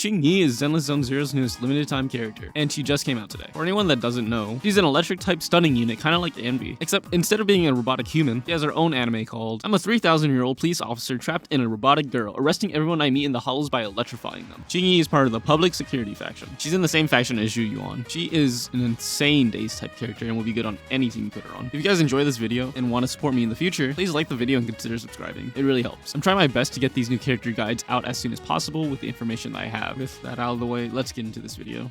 Qingyi is Zenless Zone Zero's newest limited time character, and she just came out today. For anyone that doesn't know, she's an electric type stunning unit, kinda like Envy, except instead of being a robotic human, she has her own anime called I'm a 3,000-year-old police officer trapped in a robotic girl, arresting everyone I meet in the hollows by electrifying them. Qingyi is part of the public security faction. She's in the same faction as Zhu Yuan. She is an insane daze type character and will be good on any team you put her on. If you guys enjoy this video and want to support me in the future, please like the video and consider subscribing. It really helps. I'm trying my best to get these new character guides out as soon as possible with the information that I have. With that out of the way, let's get into this video.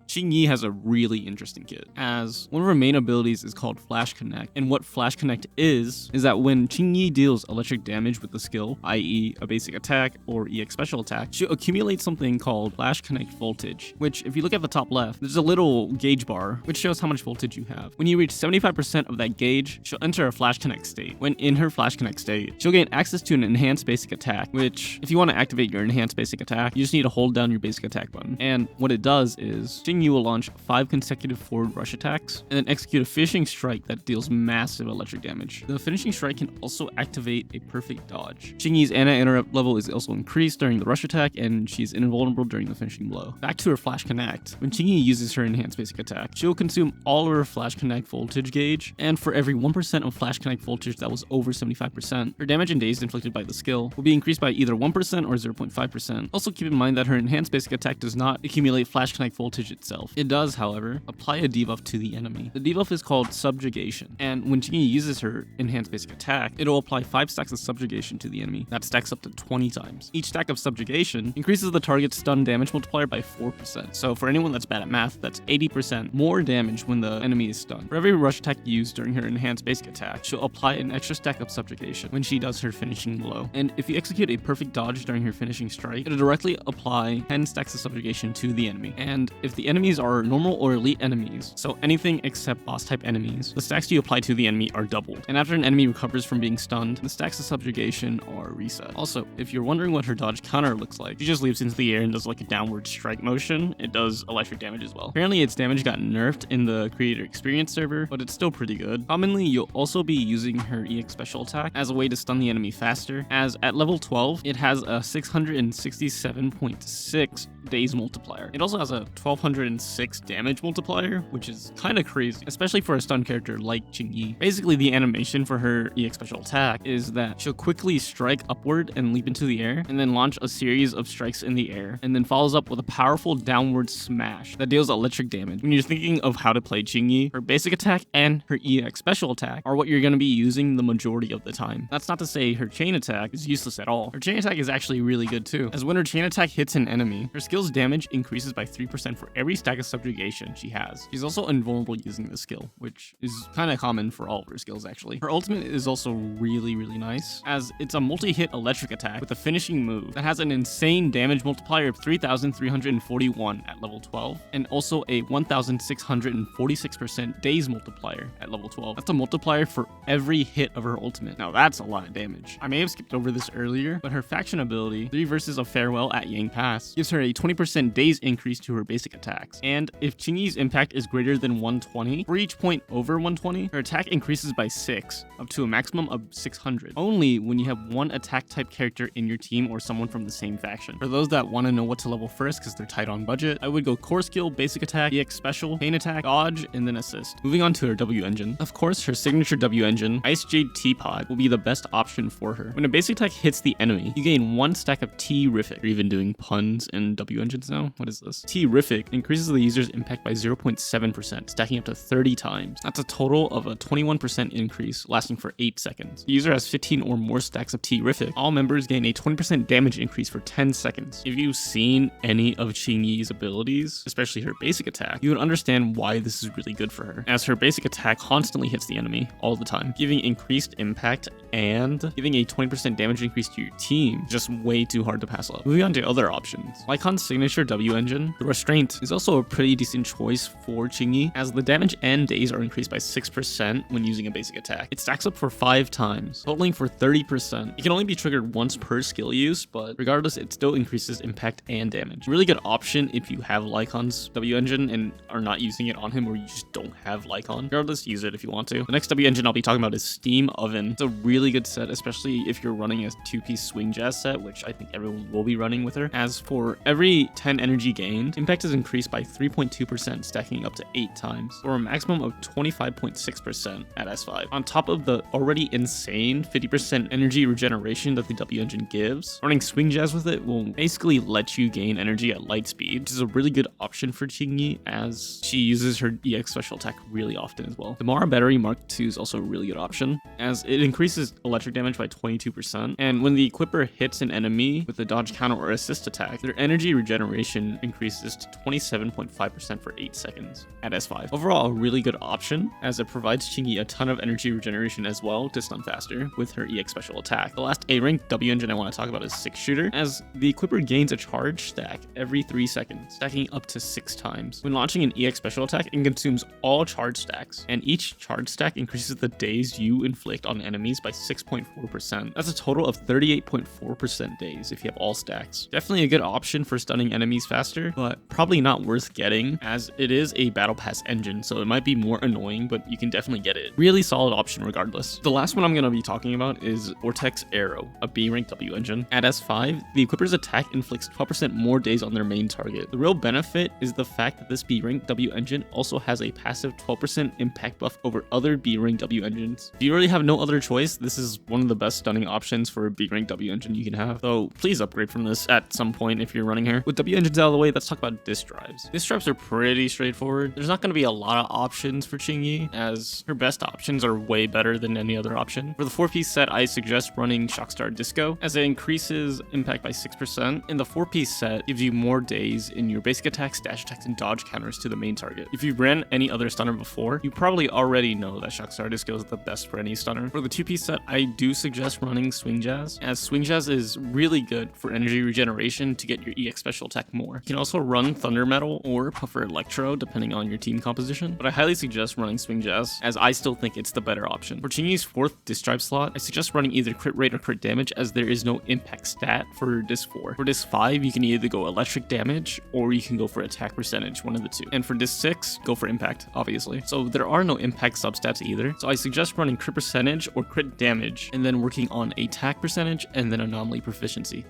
Qingyi has a really interesting kit, as one of her main abilities is called Flash Connect, and what Flash Connect is that when Qingyi deals electric damage with the skill, i.e. a basic attack or EX special attack, she'll accumulate something called Flash Connect voltage, which if you look at the top left, there's a little gauge bar, which shows how much voltage you have. When you reach 75% of that gauge, she'll enter a Flash Connect state. When in her Flash Connect state, she'll gain access to an enhanced basic attack, which if you want to activate your enhanced basic attack, you just need to hold down your basic attack button. And what it does is, Qingyi will launch 5 consecutive forward rush attacks and then execute a finishing strike that deals massive electric damage. The finishing strike can also activate a perfect dodge. Qingyi's anti-interrupt level is also increased during the rush attack, and she's invulnerable during the finishing blow. Back to her Flash Connect. When Qingyi uses her enhanced basic attack, she'll consume all of her Flash Connect voltage gauge, and for every 1% of Flash Connect voltage that was over 75%, her damage and daze inflicted by the skill will be increased by either 1% or 0.5%. Also keep in mind that her enhanced basic attack does not accumulate Flash Connect voltage itself. It does, however, apply a debuff to the enemy. The debuff is called Subjugation, and when Qingyi uses her enhanced basic attack, it'll apply 5 stacks of Subjugation to the enemy. That stacks up to 20 times. Each stack of Subjugation increases the target's stun damage multiplier by 4%. So for anyone that's bad at math, that's 80% more damage when the enemy is stunned. For every rush attack used during her enhanced basic attack, she'll apply an extra stack of Subjugation when she does her finishing blow. And if you execute a perfect dodge during her finishing strike, it'll directly apply 10 stacks of Subjugation to the enemy. And if the enemies are normal or elite enemies, so anything except boss type enemies, the stacks you apply to the enemy are doubled. And after an enemy recovers from being stunned, the stacks of subjugation are reset. Also, if you're wondering what her dodge counter looks like, she just leaps into the air and does like a downward strike motion. It does electric damage as well. Apparently its damage got nerfed in the creator experience server, but it's still pretty good. Commonly, you'll also be using her EX special attack as a way to stun the enemy faster, as at level 12, it has a 667.6 daze multiplier. It also has a 1206 damage multiplier, which is kind of crazy, especially for a stun character like Qingyi. Basically, the animation for her EX special attack is that she'll quickly strike upward and leap into the air, and then launch a series of strikes in the air, and then follows up with a powerful downward smash that deals electric damage. When you're thinking of how to play Qingyi, her basic attack and her EX special attack are what you're going to be using the majority of the time. That's not to say her chain attack is useless at all. Her chain attack is actually really good too, as when her chain attack hits an enemy, her skill's damage increases by 3% for every stack of subjugation she has. She's also invulnerable using this skill, which is kind of common for all of her skills actually. Her ultimate is also really nice, as it's a multi-hit electric attack with a finishing move that has an insane damage multiplier of 3,341 at level 12, and also a 1,646% daze multiplier at level 12. That's a multiplier for every hit of her ultimate. Now that's a lot of damage. I may have skipped over this earlier, but her faction ability, 3 Verses of Farewell at Yang Pass, gives her a 20% daze increase to her basic attacks. And if Qingyi's impact is greater than 120, for each point over 120, her attack increases by 6, up to a maximum of 600. Only when you have one attack type character in your team or someone from the same faction. For those that want to know what to level first because they're tight on budget, I would go core skill, basic attack, EX special, chain attack, dodge, and then assist. Moving on to her W engine. Of course, her signature W engine, Ice Jade Teapot, will be the best option for her. When a basic attack hits the enemy, you gain 1 stack of T-Rific. Are you even doing puns and W engines now? What is this? T-Rific increases the user's impact by 0.7%, stacking up to 30 times. That's a total of a 21% increase, lasting for 8 seconds. The user has 15 or more stacks of T-Rific. All members gain a 20% damage increase for 10 seconds. If you've seen any of Qingyi's abilities, especially her basic attack, you would understand why this is really good for her, as her basic attack constantly hits the enemy all the time, giving increased impact and giving a 20% damage increase to your team. Just way too hard to pass up. Moving on to other options. Lycon's signature W engine, the Restraint, is also also a pretty decent choice for Qingyi, as the damage and days are increased by 6% when using a basic attack. It stacks up for 5 times, totaling for 30%. It can only be triggered once per skill use, but regardless, it still increases impact and damage. Really good option if you have Lycon's W engine and are not using it on him, or you just don't have Lycon. Regardless, use it if you want to. The next W engine I'll be talking about is Steam Oven. It's a really good set, especially if you're running a 2-piece swing jazz set, which I think everyone will be running with her. As for every 10 energy gained, impact is increased by 3.2%, stacking up to 8 times, for a maximum of 25.6% at S5. On top of the already insane 50% energy regeneration that the W engine gives, running swing jazz with it will basically let you gain energy at light speed, which is a really good option for Qingyi, as she uses her EX special attack really often as well. The Mara Battery Mark II is also a really good option, as it increases electric damage by 22%, and when the equipper hits an enemy with a dodge counter or assist attack, their energy regeneration increases to 27.5% for 8 seconds at S5. Overall, a really good option, as it provides Qingyi a ton of energy regeneration as well to stun faster with her EX special attack. The last A-rank W engine I want to talk about is 6 Shooter, as the equipper gains a charge stack every 3 seconds, stacking up to 6 times. When launching an EX special attack, it consumes all charge stacks, and each charge stack increases the days you inflict on enemies by 6.4%. That's a total of 38.4% days if you have all stacks. Definitely a good option for stunning enemies faster, but probably not worth getting, as it is a battle pass engine, so it might be more annoying, but you can definitely get it. Really solid option regardless. The last one I'm going to be talking about is Vortex Arrow, a B-rank W engine. At S5, the equipper's attack inflicts 12% more days on their main target. The real benefit is the fact that this B-rank W engine also has a passive 12% impact buff over other B-rank W engines. If you really have no other choice, this is one of the best stunning options for a B-rank W engine you can have, so please upgrade from this at some point if you're running her. With W engines out of the way, let's talk about disc drives. Disc drives are pretty straightforward. There's not going to be a lot of options for Qingyi, as her best options are way better than any other option. For the 4-piece set, I suggest running Shockstar Disco, as it increases impact by 6%, and the 4-piece set gives you more days in your basic attacks, dash attacks, and dodge counters to the main target. If you've ran any other stunner before, you probably already know that Shockstar Disco is the best for any stunner. For the 2-piece set, I do suggest running Swing Jazz, as Swing Jazz is really good for energy regeneration to get your EX special attack more. You can also run Thunder Metal or Puffer Electro depending on your team composition, but I highly suggest running Swing Jazz, as I still think it's the better option. For Qingyi's 4th disc drive slot, I suggest running either crit rate or crit damage, as there is no impact stat for disc 4. For disc 5, you can either go electric damage or you can go for attack percentage, one of the two. And for disc 6, go for impact, obviously. So there are no impact substats either, so I suggest running crit percentage or crit damage, and then working on attack percentage and then anomaly proficiency.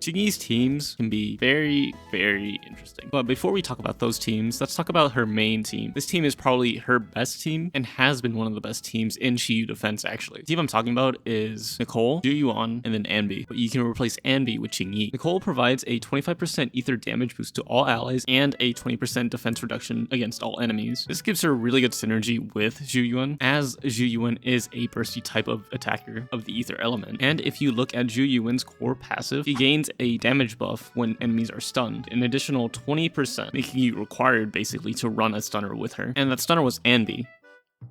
Qingyi's teams can be very, very interesting. But before we talk about those teams, let's talk about her main team. This team is probably her best team and has been one of the best teams in Shiyu defense, actually. The team I'm talking about is Nicole, Zhu Yuan, and then Anbi. But you can replace Anbi with Qingyi. Nicole provides a 25% ether damage boost to all allies and a 20% defense reduction against all enemies. This gives her really good synergy with Zhu Yuan, as Zhu Yuan is a bursty type of attacker of the ether element. And if you look at Zhu Yuan's core passive, he gains a damage buff when enemies are stunned, an additional 20%, making you required basically to run a stunner with her. And that stunner was Anbi.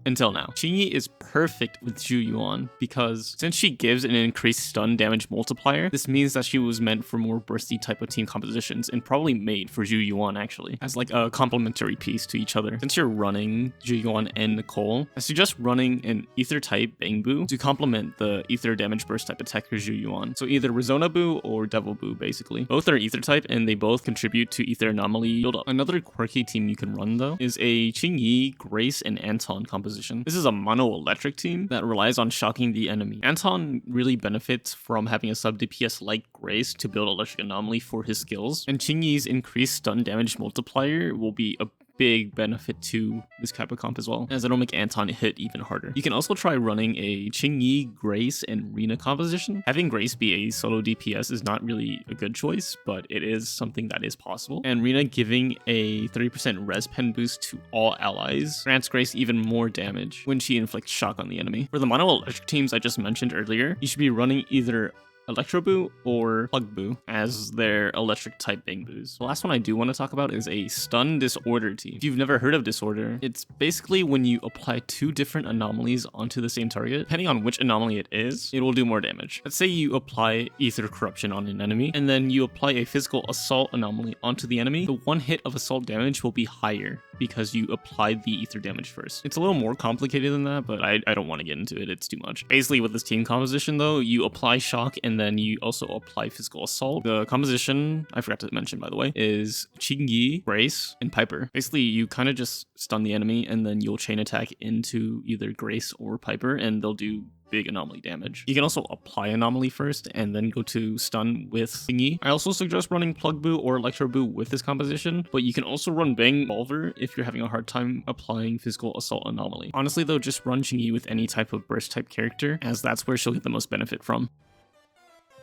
Until now. Qingyi is perfect with Zhu Yuan, because since she gives an increased stun damage multiplier, this means that she was meant for more bursty type of team compositions, and probably made for Zhu Yuan actually, as like a complementary piece to each other. Since you're running Zhu Yuan and Nicole, I suggest running an ether type Bangbu to complement the ether damage burst type attacker Zhu Yuan. So either Rezona Bu or Devil Bu basically. Both are ether type and they both contribute to ether anomaly buildup. Another quirky team you can run though is a Qingyi, Grace, and Anton composition. This is a mono electric team that relies on shocking the enemy. Anton really benefits from having a sub DPS like Grace to build electric anomaly for his skills, and Qingyi's increased stun damage multiplier will be a big benefit to this type of comp as well, as it'll make Anton hit even harder. You can also try running a Qingyi, Grace, and Rina composition. Having Grace be a solo DPS is not really a good choice, but it is something that is possible. And Rina giving a 30% res pen boost to all allies grants Grace even more damage when she inflicts shock on the enemy. For the mono electric teams I just mentioned earlier, you should be running either Electro Boo or Plug Boo as their electric type Bang Boos. The last one I do want to talk about is a Stun Disorder team. If you've never heard of Disorder, it's basically when you apply 2 different anomalies onto the same target. Depending on which anomaly it is, it will do more damage. Let's say you apply Ether Corruption on an enemy, and then you apply a Physical Assault anomaly onto the enemy. The 1 hit of assault damage will be higher because you applied the ether damage first. It's a little more complicated than that, but I don't want to get into it. It's too much. Basically, with this team composition, though, you apply shock and then you also apply physical assault. The composition, I forgot to mention, by the way, is Qingyi, Grace, and Piper. Basically, you kind of just stun the enemy and then you'll chain attack into either Grace or Piper, and they'll do big anomaly damage. You can also apply anomaly first and then go to stun with Qingyi. I also suggest running Plug Boo or Electro Boo with this composition, but you can also run Bang Revolver if you're having a hard time applying physical assault anomaly. Honestly though, just run Qingyi with any type of burst type character, as that's where she'll get the most benefit from.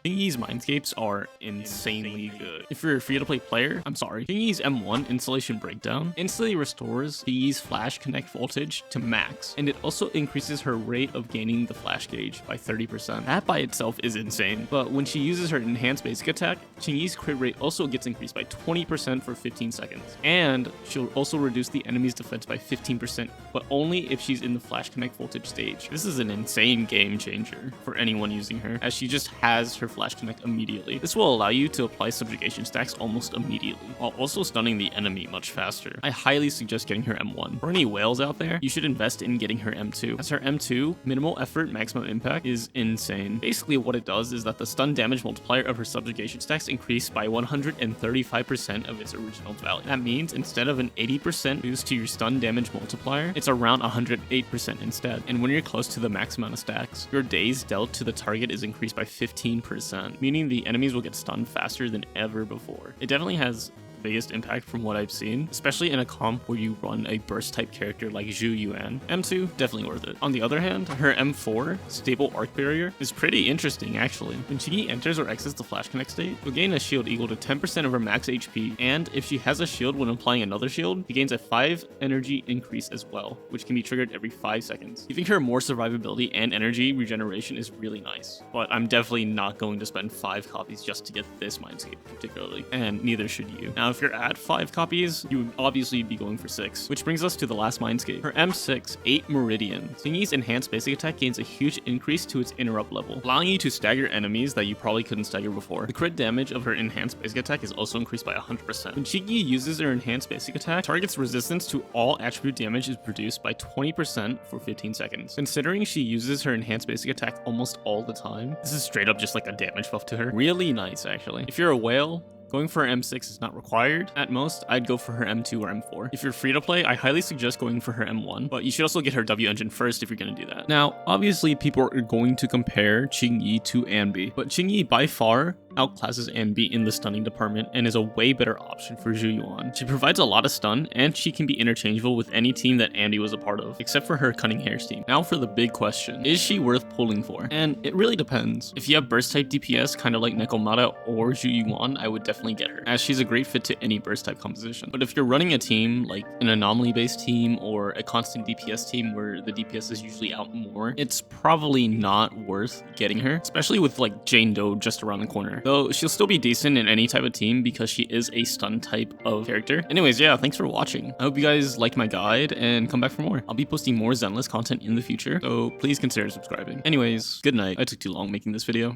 Qingyi's Mindscapes are insanely good. If you're a free-to-play player, I'm sorry. Qingyi's M1 Installation Breakdown instantly restores Qingyi's Flash Connect voltage to max, and it also increases her rate of gaining the flash gauge by 30%. That by itself is insane, but when she uses her enhanced basic attack, Qingyi's crit rate also gets increased by 20% for 15 seconds, and she'll also reduce the enemy's defense by 15%, but only if she's in the Flash Connect voltage stage. This is an insane game changer for anyone using her, as she just has her Flash Connect immediately. This will allow you to apply subjugation stacks almost immediately, while also stunning the enemy much faster. I highly suggest getting her M1. For any whales out there, you should invest in getting her M2, as her M2, minimal effort, maximum impact, is insane. Basically what it does is that the stun damage multiplier of her subjugation stacks increase by 135% of its original value. That means instead of an 80% boost to your stun damage multiplier, it's around 108% instead. And when you're close to the max amount of stacks, your days dealt to the target is increased by 15%. Meaning the enemies will get stunned faster than ever before. It definitely has biggest impact from what I've seen, especially in a comp where you run a burst type character like Zhu Yuan. M2, definitely worth it. On the other hand, her M4, Stable Arc Barrier, is pretty interesting actually. When Qingyi enters or exits the Flash Connect state, she'll gain a shield equal to 10% of her max HP, and if she has a shield when applying another shield, she gains a 5 energy increase as well, which can be triggered every 5 seconds. Giving her more survivability and energy regeneration is really nice, but I'm definitely not going to spend 5 copies just to get this Mindscape particularly, and neither should you. Now, if you're at 5 copies, you would obviously be going for 6, which brings us to the last Mindscape. Her M6, 8 Meridian. Qingyi's enhanced basic attack gains a huge increase to its interrupt level, allowing you to stagger enemies that you probably couldn't stagger before. The crit damage of her enhanced basic attack is also increased by 100%. When Qingyi uses her enhanced basic attack, target's resistance to all attribute damage is reduced by 20% for 15 seconds. Considering she uses her enhanced basic attack almost all the time, this is straight up just like a damage buff to her. Really nice, actually. If you're a whale, going for her M6 is not required. At most, I'd go for her M2 or M4. If you're free to play, I highly suggest going for her M1, but you should also get her W engine first if you're going to do that. Now, obviously, people are going to compare Qingyi to Anbi, but Qingyi by far outclasses Anbi in the stunning department and is a way better option for Zhu Yuan. She provides a lot of stun, and she can be interchangeable with any team that Anbi was a part of, except for her Cunning Hair's team. Now for the big question, is she worth pulling for? And it really depends. If you have burst type DPS, kind of like Nekomata or Zhu Yuan, I would definitely get her, as she's a great fit to any burst type composition. But if you're running a team like an anomaly based team or a constant DPS team where the DPS is usually out more, it's probably not worth getting her, especially with like Jane Doe just around the corner. Though she'll still be decent in any type of team because she is a stun type of character. Anyways, yeah, thanks for watching. I hope you guys liked my guide and come back for more. I'll be posting more Zenless content in the future, so please consider subscribing. Anyways, good night. I took too long making this video.